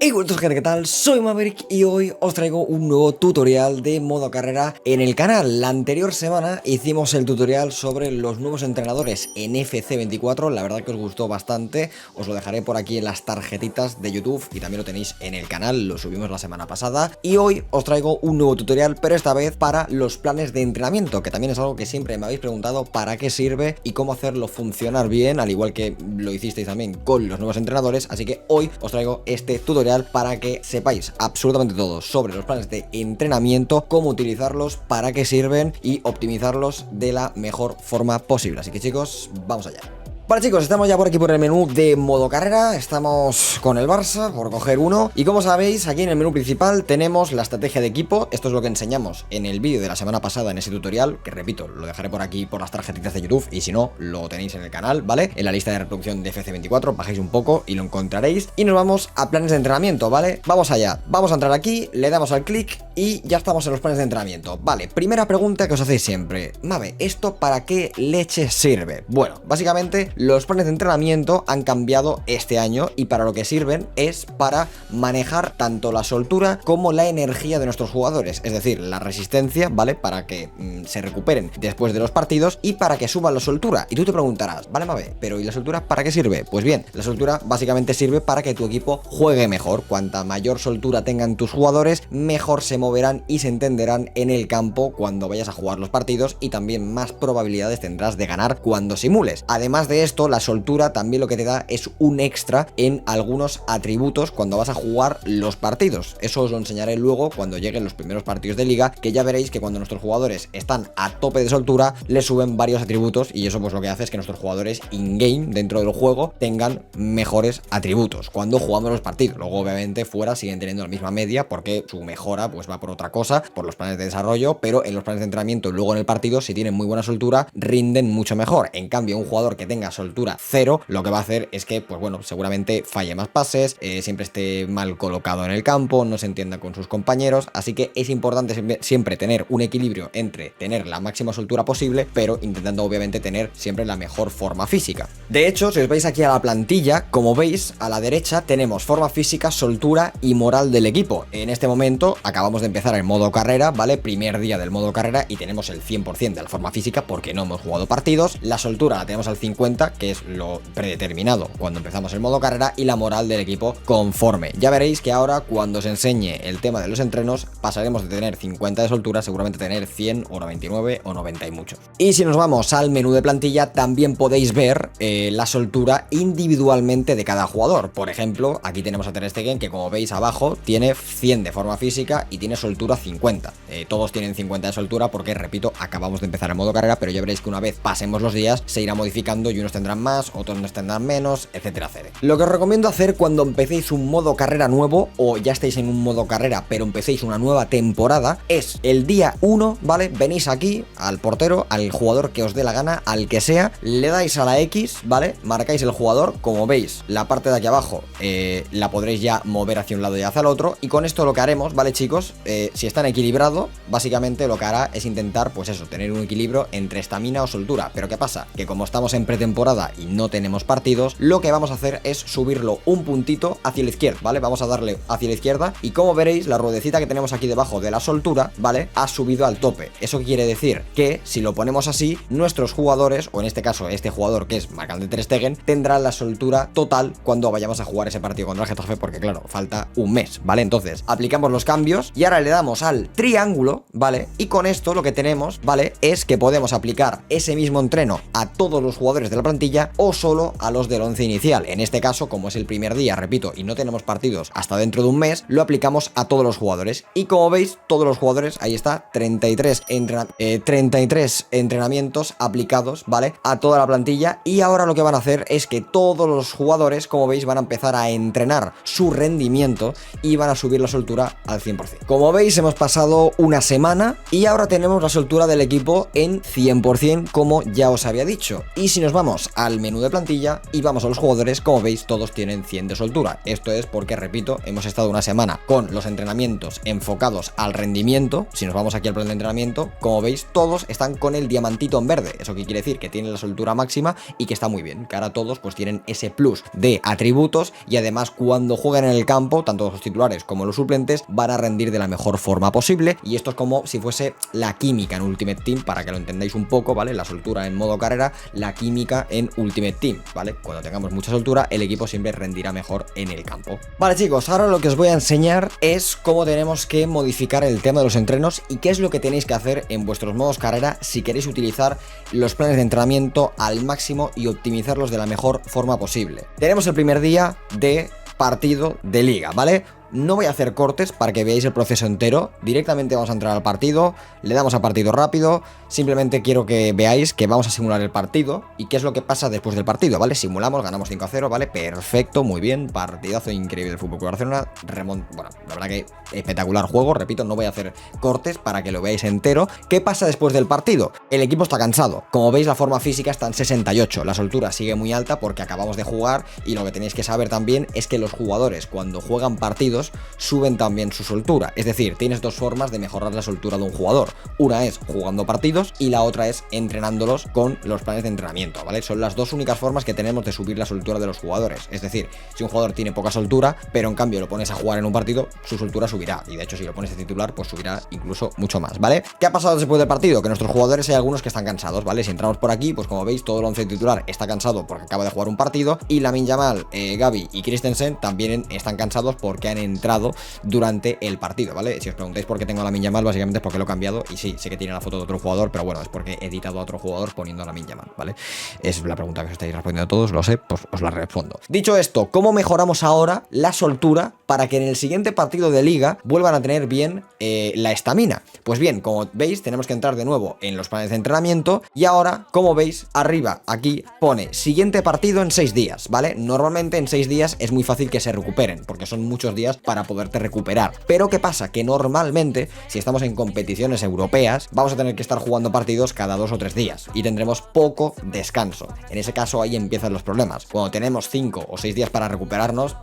Hey, buenas gente, ¿qué tal? Soy Maverick y hoy os traigo un nuevo tutorial de modo carrera en el canal. La anterior semana hicimos el tutorial sobre los nuevos entrenadores en FC24, la verdad que os gustó bastante, os lo dejaré por aquí en las tarjetitas de YouTube y también lo tenéis en el canal, lo subimos la semana pasada. Y hoy os traigo un nuevo tutorial, pero esta vez para los planes de entrenamiento, que también es algo que siempre me habéis preguntado para qué sirve y cómo hacerlo funcionar bien, al igual que lo hicisteis también con los nuevos entrenadores, así que hoy os traigo este tutorial para que sepáis absolutamente todo sobre los planes de entrenamiento, cómo utilizarlos, para qué sirven y optimizarlos de la mejor forma posible. Así que chicos, vamos allá. Vale chicos, estamos ya por aquí por el menú de modo carrera, estamos con el Barça por coger uno y como sabéis aquí en el menú principal tenemos la estrategia de equipo. Esto es lo que enseñamos en el vídeo de la semana pasada en ese tutorial, que repito, lo dejaré por aquí por las tarjetitas de YouTube y si no, lo tenéis en el canal, ¿vale? En la lista de reproducción de FC24, bajéis un poco y lo encontraréis y nos vamos a planes de entrenamiento, ¿vale? Vamos allá, vamos a entrar aquí, le damos al clic y ya estamos en los planes de entrenamiento. Vale, primera pregunta que os hacéis siempre, Mave, ¿esto para qué leche sirve? Bueno, básicamente los planes de entrenamiento han cambiado este año y para lo que sirven es para manejar tanto la soltura como la energía de nuestros jugadores, es decir, la resistencia, ¿vale? Para que se recuperen después de los partidos y para que suban la soltura. Y tú te preguntarás, vale Mave, pero ¿y la soltura para qué sirve? Pues bien, la soltura básicamente sirve para que tu equipo juegue mejor. Cuanta mayor soltura tengan tus jugadores, mejor se moverán y se entenderán en el campo cuando vayas a jugar los partidos y también más probabilidades tendrás de ganar cuando simules. Además de esto, la soltura también lo que te da es un extra en algunos atributos cuando vas a jugar los partidos. Eso os lo enseñaré luego cuando lleguen los primeros partidos de liga, que ya veréis que cuando nuestros jugadores están a tope de soltura, les suben varios atributos y eso pues lo que hace es que nuestros jugadores in-game, dentro del juego, tengan mejores atributos cuando jugamos los partidos. Luego obviamente fuera siguen teniendo la misma media porque su mejora pues va por otra cosa, por los planes de desarrollo, pero en los planes de entrenamiento y luego en el partido, si tienen muy buena soltura, rinden mucho mejor. En cambio, un jugador que tenga soltura cero, lo que va a hacer es que, pues bueno, seguramente falle más pases, siempre esté mal colocado en el campo, no se entienda con sus compañeros, así que es importante siempre tener un equilibrio entre tener la máxima soltura posible, pero intentando obviamente tener siempre la mejor forma física. De hecho, si os veis aquí a la plantilla, como veis, a la derecha tenemos forma física, soltura y moral del equipo. En este momento acabamos de empezar el modo carrera, ¿vale? Primer día del modo carrera y tenemos el 100% de la forma física porque no hemos jugado partidos. La soltura la tenemos al 50, que es lo predeterminado cuando empezamos el modo carrera, y la moral del equipo conforme. Ya veréis que ahora cuando os enseñe el tema de los entrenos pasaremos de tener 50 de soltura seguramente a tener 100 o 99 o 90 y muchos. Y si nos vamos al menú de plantilla también podéis ver la soltura individualmente de cada jugador. Por ejemplo, aquí tenemos a Ter Stegen que como veis abajo tiene 100 de forma física y tiene soltura 50. Todos tienen 50 de soltura porque, repito, acabamos de empezar el modo carrera, pero ya veréis que una vez pasemos los días se irá modificando y unos tendrán más, otros nos tendrán menos, etcétera, etcétera. Lo que os recomiendo hacer cuando empecéis un modo carrera nuevo o ya estáis en un modo carrera pero empecéis una nueva temporada es el día 1, ¿vale? Venís aquí al portero, al jugador que os dé la gana, al que sea, le dais a la X, ¿vale? Marcáis el jugador, como veis, la parte de aquí abajo la podréis ya mover hacia un lado y hacia el otro y con esto lo que haremos, ¿vale chicos? Si están equilibrados, básicamente lo que hará es intentar, pues eso, tener un equilibrio entre estamina o soltura. Pero ¿qué pasa? Que como estamos en pretemporada y no tenemos partidos, lo que vamos a hacer es subirlo un puntito hacia la izquierda, ¿vale? Vamos a darle hacia la izquierda y como veréis, la ruedecita que tenemos aquí debajo de la soltura, ¿vale? Ha subido al tope. Eso quiere decir que si lo ponemos así, nuestros jugadores, o en este caso este jugador que es marcante Ter Stegen, tendrá la soltura total cuando vayamos a jugar ese partido contra el Getafe porque claro, falta un mes, ¿vale? Entonces, aplicamos los cambios y ahora le damos al triángulo, ¿vale? Y con esto lo que tenemos, ¿vale? Es que podemos aplicar ese mismo entreno a todos los jugadores de la plantilla o solo a los del 11 inicial. En este caso, como es el primer día, repito, y no tenemos partidos hasta dentro de un mes, lo aplicamos a todos los jugadores. Y como veis, todos los jugadores, ahí está, 33 entrenamientos aplicados, ¿vale? A toda la plantilla. Y ahora lo que van a hacer es que todos los jugadores, como veis, van a empezar a entrenar su rendimiento y van a subir la soltura al 100%. Como Como veis, hemos pasado una semana y ahora tenemos la soltura del equipo en 100%, como ya os había dicho. Y si nos vamos al menú de plantilla y vamos a los jugadores, como veis, todos tienen 100 de soltura. Esto es porque, repito, hemos estado una semana con los entrenamientos enfocados al rendimiento. Si nos vamos aquí al plan de entrenamiento, como veis, todos están con el diamantito en verde. ¿Eso qué quiere decir? Que tienen la soltura máxima y que está muy bien, que ahora todos pues tienen ese plus de atributos y además cuando juegan en el campo, tanto los titulares como los suplentes van a rendir de la mejor forma posible, y esto es como si fuese la química en Ultimate Team, para que lo entendáis un poco, ¿vale? La soltura en modo carrera, la química en Ultimate Team, ¿vale? Cuando tengamos mucha soltura, el equipo siempre rendirá mejor en el campo. Vale, chicos, ahora lo que os voy a enseñar es cómo tenemos que modificar el tema de los entrenos y qué es lo que tenéis que hacer en vuestros modos carrera si queréis utilizar los planes de entrenamiento al máximo y optimizarlos de la mejor forma posible. Tenemos el primer día de partido de liga, ¿vale? No voy a hacer cortes para que veáis el proceso entero. Directamente vamos a entrar al partido, le damos a partido rápido. Simplemente quiero que veáis que vamos a simular el partido y qué es lo que pasa después del partido, ¿vale? Simulamos, ganamos 5-0, ¿vale? Perfecto, muy bien, partidazo increíble del Fútbol Club Barcelona. Bueno, la verdad que espectacular juego, repito, no voy a hacer cortes para que lo veáis entero. ¿Qué pasa después del partido? El equipo está cansado. Como veis, la forma física está en 68. La soltura sigue muy alta porque acabamos de jugar, y lo que tenéis que saber también es que los jugadores, cuando juegan partidos, suben también su soltura. Es decir, tienes dos formas de mejorar la soltura de un jugador. Una es jugando partidos y la otra es entrenándolos con los planes de entrenamiento, ¿vale? Son las dos únicas formas que tenemos de subir la soltura de los jugadores. Es decir, si un jugador tiene poca soltura, pero en cambio lo pones a jugar en un partido, su soltura subirá. Y de hecho, si lo pones de titular, pues subirá incluso mucho más, ¿vale? ¿Qué ha pasado después del partido? Que nuestros jugadores hay algunos que están cansados, ¿vale? Si entramos por aquí, pues como veis, todo el once titular está cansado porque acaba de jugar un partido, y Lamine Yamal, Gavi y Christensen también están cansados porque han entrado durante el partido, ¿vale? Si os preguntáis por qué tengo a Lamine Yamal, básicamente es porque lo he cambiado, y sí, sé que tiene la foto de otro jugador, pero bueno, es porque he editado a otro jugador poniendo a Lamine Yamal, ¿vale? Es la pregunta que os estáis respondiendo todos, lo sé, pues os la respondo. Dicho esto, ¿cómo mejoramos ahora la soltura para que en el siguiente partido de liga vuelvan a tener bien la estamina? Pues bien, como veis, tenemos que entrar de nuevo en los planes de entrenamiento, y ahora, como veis, arriba, aquí pone siguiente partido en 6 días, ¿vale? Normalmente en 6 días es muy fácil que se recuperen, porque son muchos días para poderte recuperar. Pero ¿qué pasa? Que normalmente, si estamos en competiciones europeas, vamos a tener que estar jugando partidos cada 2 o 3 días y tendremos poco descanso. En ese caso, ahí empiezan los problemas. Cuando tenemos 5 o 6 días para recuperarnos,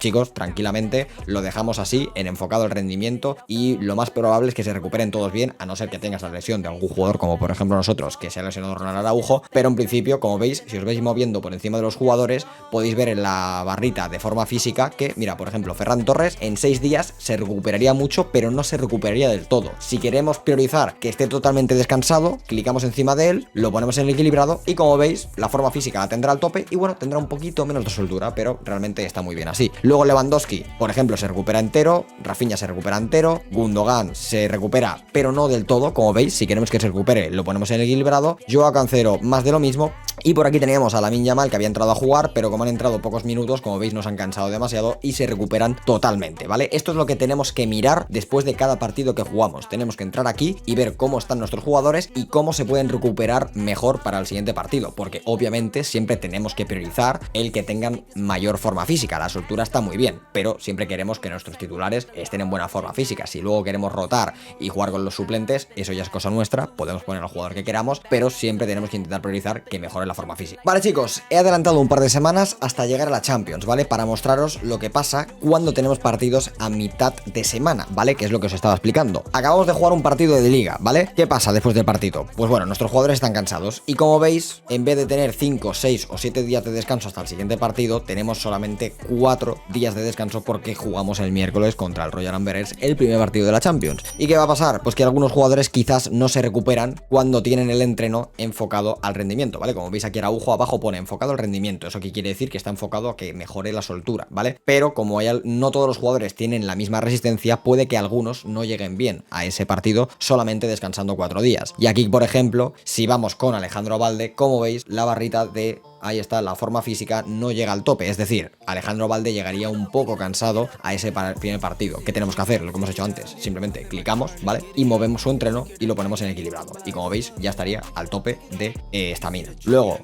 chicos, tranquilamente lo dejamos así, en enfocado al rendimiento, y lo más probable es que se recuperen todos bien, a no ser que tengas la lesión de algún jugador, como por ejemplo nosotros, que se ha lesionado Ronald Araujo. Pero en principio, como veis, si os veis moviendo por encima de los jugadores, podéis ver en la barrita de forma física que, mira, por ejemplo, Ferran Torres en 6 días se recuperaría mucho, pero no se recuperaría del todo. Si queremos priorizar que esté totalmente descansado, clicamos encima de él, lo ponemos en el equilibrado, y como veis, la forma física la tendrá al tope, y bueno, tendrá un poquito menos de soltura, pero realmente está muy bien así. Luego Lewandowski, por ejemplo, se recupera entero, Rafinha se recupera entero, Gundogan se recupera, pero no del todo, como veis. Si queremos que se recupere, lo ponemos en el equilibrado. Joao Cancelo, más de lo mismo. Y por aquí teníamos a Lamine Yamal, que había entrado a jugar, pero como han entrado pocos minutos, como veis, nos han cansado demasiado y se recuperan totalmente, ¿vale? Esto es lo que tenemos que mirar después de cada partido que jugamos. Tenemos que entrar aquí y ver cómo están nuestros jugadores y cómo se pueden recuperar mejor para el siguiente partido, porque obviamente siempre tenemos que priorizar el que tengan mayor forma física. La soltura está muy bien, pero siempre queremos que nuestros titulares estén en buena forma física. Si luego queremos rotar y jugar con los suplentes, eso ya es cosa nuestra, podemos poner al jugador que queramos, pero siempre tenemos que intentar priorizar que mejore la forma física. Vale, chicos, he adelantado un par de semanas hasta llegar a la Champions, ¿vale? Para mostraros lo que pasa cuando tenemos partidos a mitad de semana, ¿vale? Que es lo que os estaba explicando. Acabamos de jugar un partido de liga, ¿vale? ¿Qué pasa después del partido? Pues bueno, nuestros jugadores están cansados y, como veis, en vez de tener 5, 6 o 7 días de descanso hasta el siguiente partido, tenemos solamente 4 días de descanso porque jugamos el miércoles contra el Royal Amberes, el primer partido de la Champions. ¿Y qué va a pasar? Pues que algunos jugadores quizás no se recuperan cuando tienen el entreno enfocado al rendimiento, ¿vale? Como veis aquí Araujo abajo pone enfocado al rendimiento. ¿Eso qué quiere decir? Que está enfocado a que mejore la soltura, ¿vale? Pero como no todos los jugadores tienen la misma resistencia, puede que algunos no lleguen bien a ese partido solamente descansando 4 días. Y aquí, por ejemplo, si vamos con Alejandro Balde, como veis, la barrita de ahí está, la forma física no llega al tope. Es decir, Alejandro Valde llegaría un poco cansado a ese primer partido. ¿Qué tenemos que hacer? Lo que hemos hecho antes. Simplemente clicamos, ¿vale? Y movemos su entreno y lo ponemos en equilibrado. Y como veis, ya estaría al tope de estamina. Luego,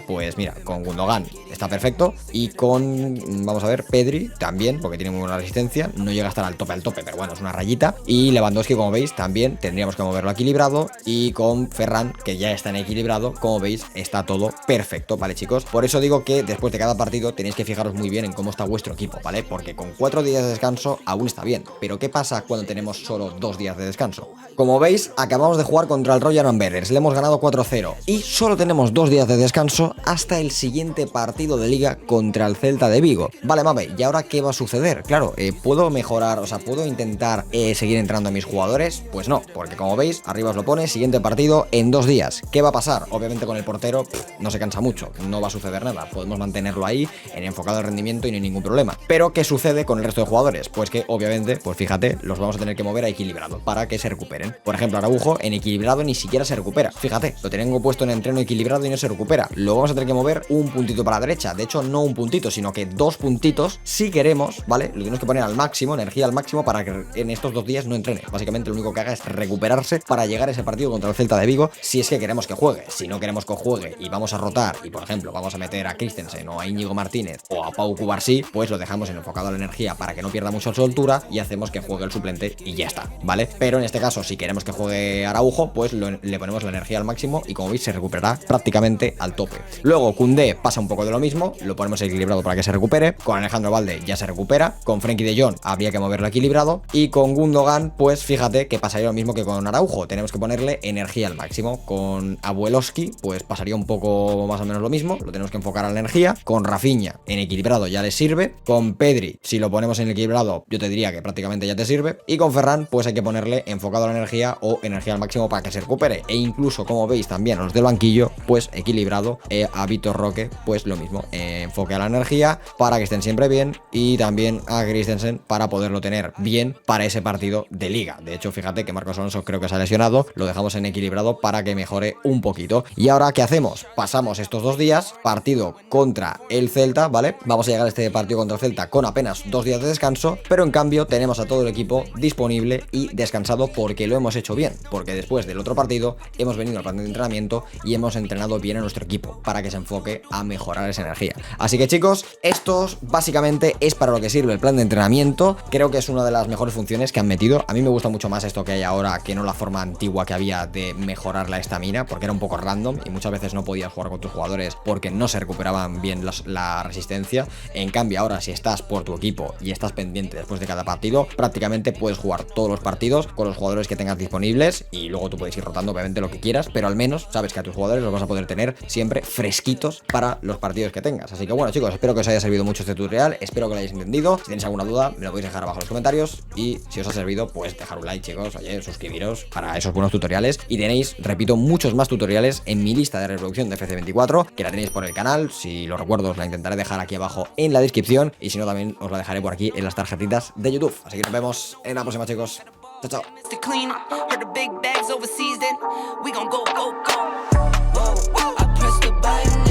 pues mira, con Gundogan está perfecto. Y con, vamos a ver, Pedri también, porque tiene muy buena resistencia. No llega a estar al tope, pero bueno, es una rayita. Y Lewandowski, como veis, también tendríamos que moverlo a equilibrado. Y con Ferran, que ya está en equilibrado, como veis, está todo perfecto, ¿vale, chicos? Por eso digo que después de cada partido tenéis que fijaros muy bien en cómo está vuestro equipo, ¿vale? Porque con 4 días de descanso aún está bien. Pero ¿qué pasa cuando tenemos solo 2 días de descanso? Como veis, acabamos de jugar contra el Royal Amberes, le hemos ganado 4-0 y solo tenemos 2 días de descanso hasta el siguiente partido de liga contra el Celta de Vigo. Vale, mame, ¿y ahora qué va a suceder? Claro, ¿puedo mejorar, o sea, puedo intentar seguir entrando a mis jugadores? Pues no, porque como veis, arriba os lo pone, siguiente partido en 2 días. ¿Qué va a pasar? Obviamente con el portero no se cansa mucho, no va a suceder nada, podemos mantenerlo ahí en enfocado al rendimiento y no hay ningún problema. Pero ¿qué sucede con el resto de jugadores? Pues que obviamente, pues fíjate, los vamos a tener que mover a equilibrado para que se recuperen. Por ejemplo, Araujo en equilibrado ni siquiera se recupera. Fíjate, lo tengo puesto en entreno equilibrado y no se recupera. Lo vamos a tener que mover un puntito para la derecha. De hecho, no un puntito, sino que 2 puntitos si queremos, ¿vale? Lo tenemos que poner al máximo, energía al máximo para que en estos 2 días no entrene. Básicamente lo único que haga es recuperarse para llegar a ese partido contra el Celta de Vigo si es que queremos que juegue. Si no queremos que juegue y vamos a rotar y, por ejemplo, vamos a meter a Christensen o a Íñigo Martínez o a Pau Cubarsí, pues lo dejamos en enfocado a la energía para que no pierda mucha soltura y hacemos que juegue el suplente y ya está, ¿vale? Pero en este caso, si queremos que juegue Araujo, pues le ponemos la energía al máximo y como veis se recuperará prácticamente al tope. Luego Koundé pasa un poco de lo mismo, lo ponemos equilibrado para que se recupere. Con Alejandro Valde ya se recupera. Con Frenkie de Jong habría que moverlo equilibrado. Y con Gundogan, pues fíjate que pasaría lo mismo que con Araujo, tenemos que ponerle energía al máximo. Con Abueloski, pues pasaría un poco más o menos lo mismo, lo tenemos que enfocar a la energía. Con Rafinha en equilibrado ya le sirve. Con Pedri, si lo ponemos en equilibrado, yo te diría que prácticamente ya te sirve. Y con Ferran, pues hay que ponerle enfocado a la energía o energía al máximo para que se recupere. E incluso, como veis también a los del banquillo, pues equilibrado. A Vitor Roque, pues lo mismo, enfoque a la energía para que estén siempre bien. Y también a Christensen para poderlo tener bien para ese partido de liga. De hecho, fíjate que Marcos Alonso creo que se ha lesionado, lo dejamos en equilibrado para que mejore un poquito. Y ahora, ¿qué hacemos? Pasamos estos 2 días, partido contra el Celta, ¿vale? Vamos a llegar a este partido contra el Celta con apenas 2 días de descanso, pero en cambio tenemos a todo el equipo disponible y descansado porque lo hemos hecho bien, porque después del otro partido hemos venido al plan de entrenamiento y hemos entrenado bien a nuestro equipo para que se enfoque a mejorar esa energía. Así que chicos, esto básicamente es para lo que sirve el plan de entrenamiento. Creo que es una de las mejores funciones que han metido. A mí me gusta mucho más esto que hay ahora que no la forma antigua que había de mejorar la estamina, porque era un poco random y muchas veces no podías jugar con tus jugadores porque no se recuperaban bien la resistencia. En cambio ahora, si estás por tu equipo y estás pendiente después de cada partido, prácticamente puedes jugar todos los partidos con los jugadores que tengas disponibles y luego tú puedes ir rotando obviamente lo que quieras, pero al menos sabes que a tus jugadores los vas a poder tener siempre fresquitos para los partidos que tengas. Así que bueno chicos, espero que os haya servido mucho este tutorial, espero que lo hayáis entendido. Si tenéis alguna duda me lo podéis dejar abajo en los comentarios y si os ha servido pues dejar un like chicos, oye, suscribiros para esos buenos tutoriales y tenéis, repito, muchos más tutoriales en mi lista de reproducción de FC24 que la tenéis por el canal. Si lo recuerdo os la intentaré dejar aquí abajo en la descripción y si no también os la dejaré por aquí en las tarjetitas de YouTube. Así que nos vemos en la próxima chicos. Chao, chao. Mr. Clean, heard the big bags overseas, then we gon' go, go, go. Whoa, I press the button.